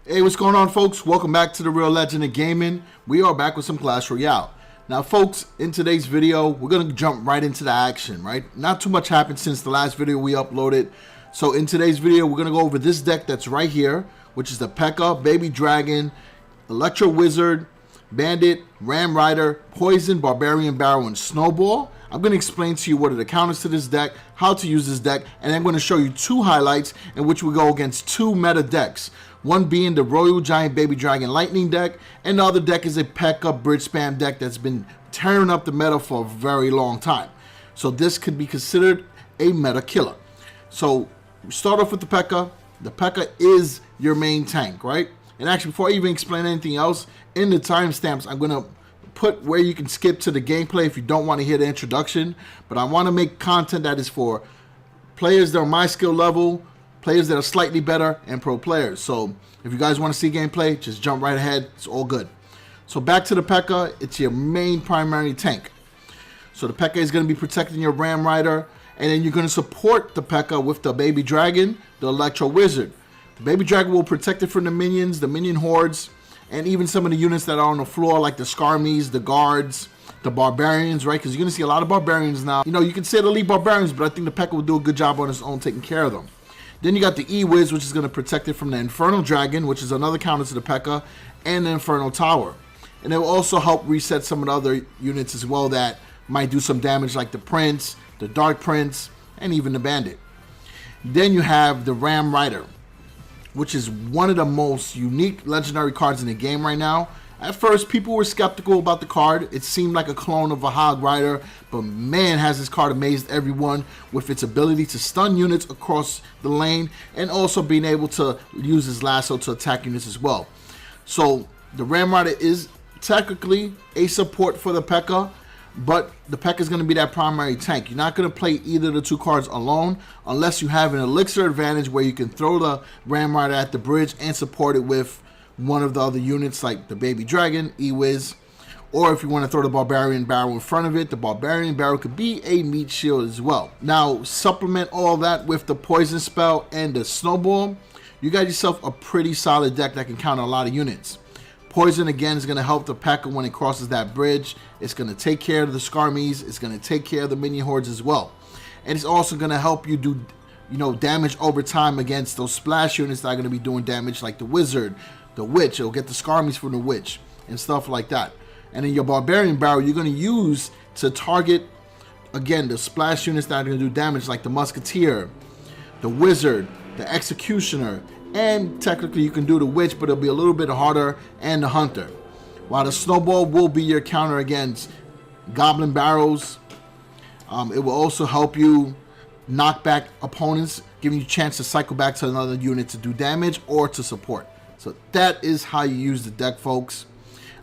Hey, what's going on, folks? Welcome back to the Real Legend of Gaming. We are back with some Clash Royale. Now, folks, in today's video, we're going to jump right into the action, right? Not too much happened since the last video we uploaded. So in today's video, we're going to go over this deck that's right here, which is the PEKKA, Baby Dragon, Electro Wizard, Bandit, Ram Rider, Poison, Barbarian Barrel, and Snowball. I'm going to explain to you what are the counters to this deck, how to use this deck, and I'm going to show you two highlights in which we go against two meta decks. One being the Royal Giant Baby Dragon Lightning deck, and the other deck is a PEKKA Bridge Spam deck that's been tearing up the meta for a very long time. So this could be considered a meta killer. So we start off with the PEKKA. The PEKKA is your main tank, right? And actually, before I even explain anything else, in the timestamps, I'm going to put where you can skip to the gameplay if you don't want to hear the introduction. But I want to make content that is for players that are my skill level, players that are slightly better, and pro players. So if you guys want to see gameplay, just jump right ahead. It's all good. So back to the PEKKA. It's your main primary tank. So the PEKKA is going to be protecting your Ram Rider, and then you're going to support the PEKKA with the Baby Dragon, the Electro Wizard. The Baby Dragon will protect it from the minions, the minion hordes, and even some of the units that are on the floor, like the Skarmies, the guards, the barbarians, right? Because you're going to see a lot of barbarians now. You know, you can say the elite barbarians, but I think the PEKKA will do a good job on its own taking care of them. Then you got the E-Wiz, which is going to protect it from the Infernal Dragon, which is another counter to the PEKKA, and the Infernal Tower. And it will also help reset some of the other units as well that might do some damage, like the Prince, the Dark Prince, and even the Bandit. Then you have the Ram Rider, which is one of the most unique legendary cards in the game right now. At first, people were skeptical about the card. It seemed like a clone of a Hog Rider, but man, has this card amazed everyone with its ability to stun units across the lane and also being able to use his lasso to attack units as well. So the Ram Rider is technically a support for the PEKKA, but the PEKKA is going to be that primary tank. You're not going to play either of the two cards alone unless you have an elixir advantage where you can throw the Ram Rider at the bridge and support it with one of the other units like the Baby Dragon, E-Wiz, or if you want to throw the Barbarian Barrel in front of it, the Barbarian Barrel could be a meat shield as well. Now, supplement all that with the Poison spell and the Snowball, you got yourself a pretty solid deck that can counter a lot of units. Poison, again, is going to help the PEKKA when it crosses that bridge. It's going to take care of the Skarmies. It's going to take care of the minion hordes as well. And it's also going to help you do, damage over time against those splash units that are going to be doing damage, like the Wizard, the Witch. It'll get the Skarmies from the Witch and stuff like that. And then your Barbarian Barrel, you're going to use to target, again, the splash units that are going to do damage, like the Musketeer, the Wizard, the Executioner, and technically you can do the Witch, but it'll be a little bit harder, and the Hunter. While the Snowball will be your counter against Goblin Barrels. It will also help you knock back opponents, giving you a chance to cycle back to another unit to do damage or to support. So that is how you use the deck, folks.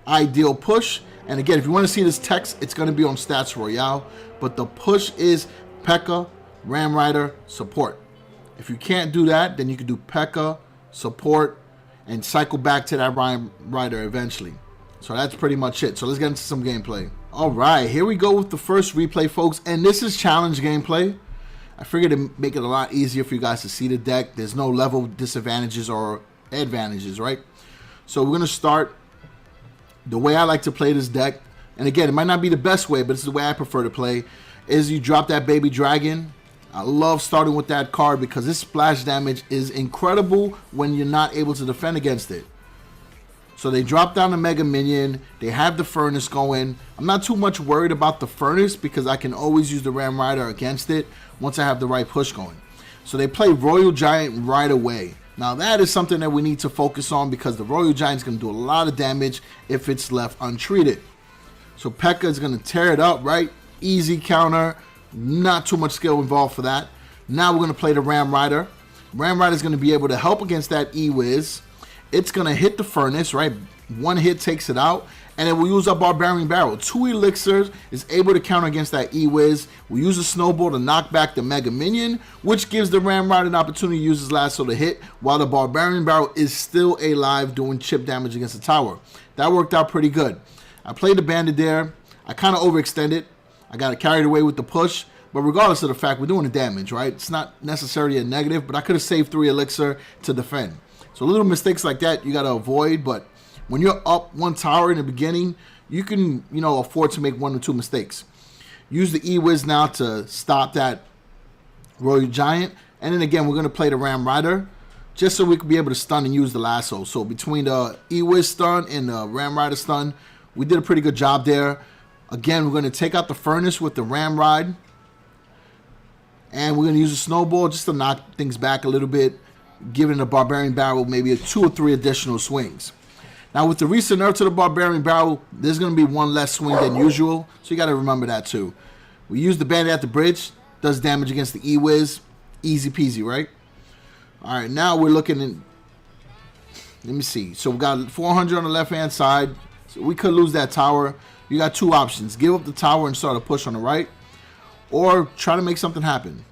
Ideal push. And again, if you want to see this text, it's going to be on Stats Royale. But the push is PEKKA, Ram Rider, support. If you can't do that, then you can do PEKKA, support, and cycle back to that Ram Rider eventually. So that's pretty much it. So let's get into some gameplay. All right, here we go with the first replay, folks. And this is challenge gameplay. I figured to make it a lot easier for you guys to see the deck. There's no level disadvantages or advantages, right? So we're going to start the way I like to play this deck. And again, it might not be the best way, but it's the way I prefer to play, is you drop that Baby Dragon. I love starting with that card because this splash damage is incredible when you're not able to defend against it. So they drop down the Mega Minion. They have the Furnace going. I'm not too much worried about the Furnace because I can always use the Ram Rider against it once I have the right push going. So they play Royal Giant right away. Now that is something that we need to focus on because the Royal Giant is going to do a lot of damage if it's left untreated. So PEKKA is going to tear it up, right? Easy counter. Not too much skill involved for that. Now we're going to play the Ram Rider. Ram Rider is going to be able to help against that E-Wiz. It's going to hit the Furnace, right? One hit takes it out. And then we'll use our Barbarian Barrel. 2 elixirs is able to counter against that E-Wiz. We'll use a Snowball to knock back the Mega Minion, which gives the Ram Rider an opportunity to use his lasso to hit, while the Barbarian Barrel is still alive doing chip damage against the tower. That worked out pretty good. I played the Bandit there. I kind of overextended. I got carried away with the push. But regardless of the fact, we're doing the damage, right? It's not necessarily a negative, but I could have saved 3 elixir to defend. So little mistakes like that you got to avoid. But when you're up one tower in the beginning, you can, afford to make 1 or 2 mistakes. Use the E-Wiz now to stop that Royal Giant. And then again, we're going to play the Ram Rider just so we can be able to stun and use the lasso. So between the E-Wiz stun and the Ram Rider stun, we did a pretty good job there. Again, we're going to take out the Furnace with the Ram Ride. And we're going to use a Snowball just to knock things back a little bit, giving the Barbarian Barrel maybe 2 or 3 additional swings. Now, with the recent nerf to the Barbarian Barrel, there's going to be 1 less swing than usual, so you got to remember that too. We use the Bandit at the bridge, does damage against the E-Wiz, easy peasy, right? All right, now we're looking in. Let me see. So we got 400 on the left-hand side, so we could lose that tower. You got 2 options: give up the tower and start a push on the right, or try to make something happen.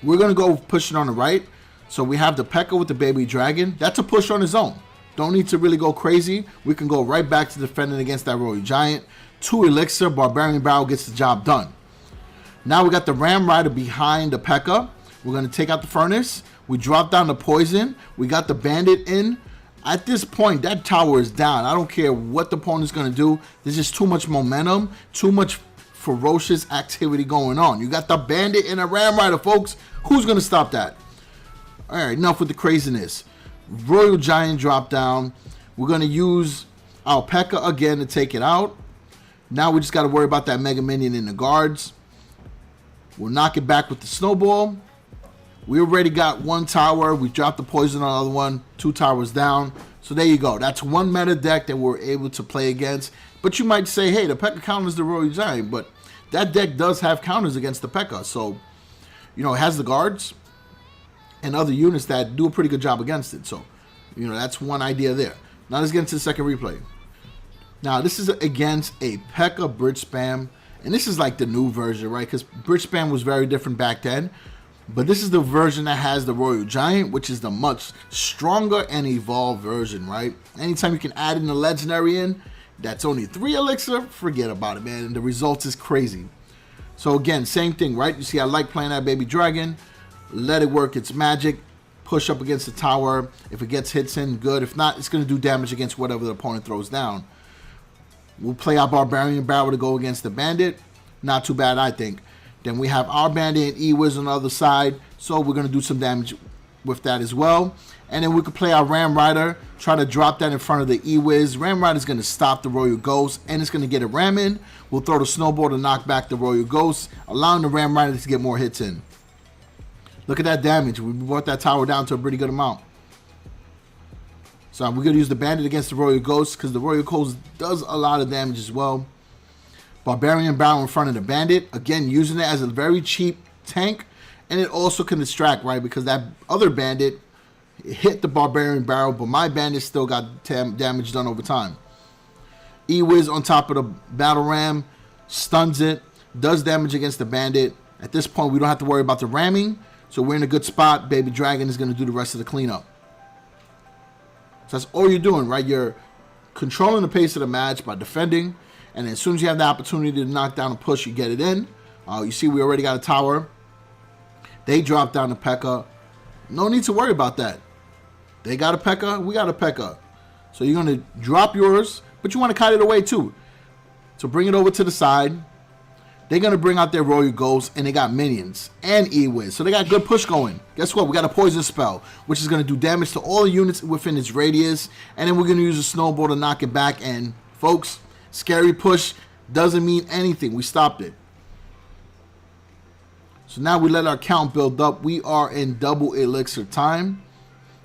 We're going to go pushing on the right. So we have the P.E.K.K.A with the Baby Dragon. That's a push on his own. Don't need to really go crazy. We can go right back to defending against that Royal Giant. 2 Elixir, Barbarian Barrel gets the job done. Now we got the Ram Rider behind the P.E.K.K.A. We're going to take out the Furnace. We drop down the Poison. We got the Bandit in. At this point, that tower is down. I don't care what the opponent's going to do. There's just too much momentum, too much ferocious activity going on. You got the Bandit and a Ram Rider, folks. Who's going to stop that? All right, enough with the craziness. Royal Giant drop down. We're going to use our P.E.K.K.A again to take it out. Now we just got to worry about that Mega Minion in the guards. We'll knock it back with the Snowball. We already got 1 tower. We dropped the Poison on the other one. 2 towers down. So there you go. That's 1 meta deck that we're able to play against. But you might say, hey, the P.E.K.K.A counters the Royal Giant. But that deck does have counters against the P.E.K.K.A. So, it has the guards and other units that do a pretty good job against it. So, that's one idea there. Now let's get into the second replay. Now this is against a P.E.K.K.A bridge spam. And this is like the new version, right? Because bridge spam was very different back then. But this is the version that has the Royal Giant, which is the much stronger and evolved version, right? Anytime you can add in a legendary in, that's only 3 Elixir, forget about it, man. And the results is crazy. So again, same thing, right? You see, I like playing that Baby Dragon. Let it work its magic. Push up against the tower. If it gets hits in, good. If not, it's going to do damage against whatever the opponent throws down. We'll play our Barbarian Barrel to go against the Bandit. Not too bad, I think. Then we have our Bandit and E-Wiz on the other side. So we're going to do some damage with that as well. And then we could play our Ram Rider. Try to drop that in front of the E-Wiz. Ram Rider is going to stop the Royal Ghost. And it's going to get a ram in. We'll throw the Snowball to knock back the Royal Ghost. Allowing the Ram Rider to get more hits in. Look at that damage. We brought that tower down to a pretty good amount. So we're going to use the Bandit against the Royal Ghost. Because the Royal Ghost does a lot of damage as well. Barbarian Barrel in front of the Bandit. Again, using it as a very cheap tank. And it also can distract, right? Because that other Bandit hit the Barbarian Barrel. But my Bandit still got damage done over time. E-Wiz on top of the Battle Ram. Stuns it. Does damage against the Bandit. At this point, we don't have to worry about the ramming. So we're in a good spot. Baby Dragon is going to do the rest of the cleanup. So that's all you're doing, right? You're controlling the pace of the match by defending. And as soon as you have the opportunity to knock down a push, you get it in. You see we already got a tower. They drop down the P.E.K.K.A. No need to worry about that. They got a P.E.K.K.A. We got a P.E.K.K.A. So you're going to drop yours. But you want to kite it away too. So bring it over to the side. They're going to bring out their Royal Ghost. And they got minions. And E-Wiz. So they got good push going. Guess what? We got a Poison Spell. Which is going to do damage to all the units within its radius. And then we're going to use a Snowball to knock it back. And folks, scary push doesn't mean anything. We stopped it. So now we let our count build up. We are in double elixir time.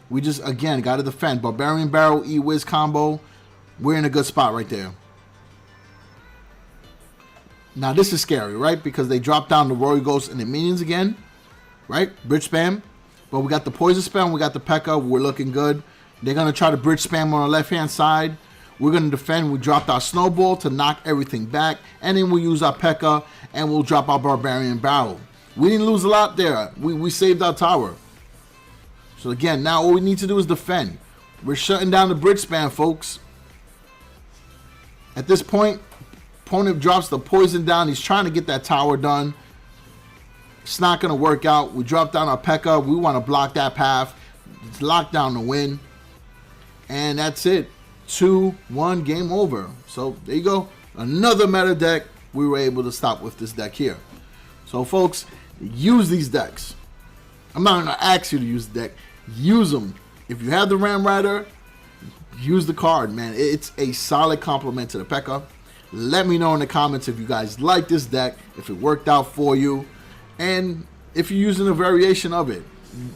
We just, again, got to defend. Barbarian Barrel, E-Wiz combo. We're in a good spot right there. Now this is scary, right? Because they drop down the Royal Ghost and the minions again. Right? Bridge spam. But we got the Poison Spam. We got the P.E.K.K.A. We're looking good. They're going to try to bridge spam on the left-hand side. We're going to defend. We dropped our Snowball to knock everything back. And then we'll use our P.E.K.K.A. and we'll drop our Barbarian Barrel. We didn't lose a lot there. We saved our tower. So again, now all we need to do is defend. We're shutting down the bridge spam, folks. At this point, opponent drops the poison down. He's trying to get that tower done. It's not going to work out. We drop down our P.E.K.K.A. We want to block that path. It's locked down to win. And that's it. 2-1, game over. So there you go. Another meta deck. We were able to stop with this deck here. So folks, use these decks. I'm not going to ask you to use the deck. Use them. If you have the Ram Rider, use the card, man. It's a solid complement to the PEKKA. Let me know in the comments if you guys like this deck, if it worked out for you, and if you're using a variation of it.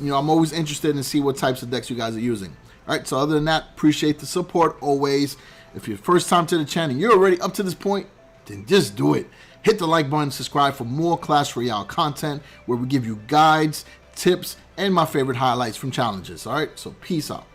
You know, I'm always interested in see what types of decks you guys are using. All right, so other than that, appreciate the support always. If you're first time to the channel, you're already up to this point, then just do it. Hit the like button, subscribe for more Clash Royale content where we give you guides, tips, and my favorite highlights from challenges. All right, so peace out.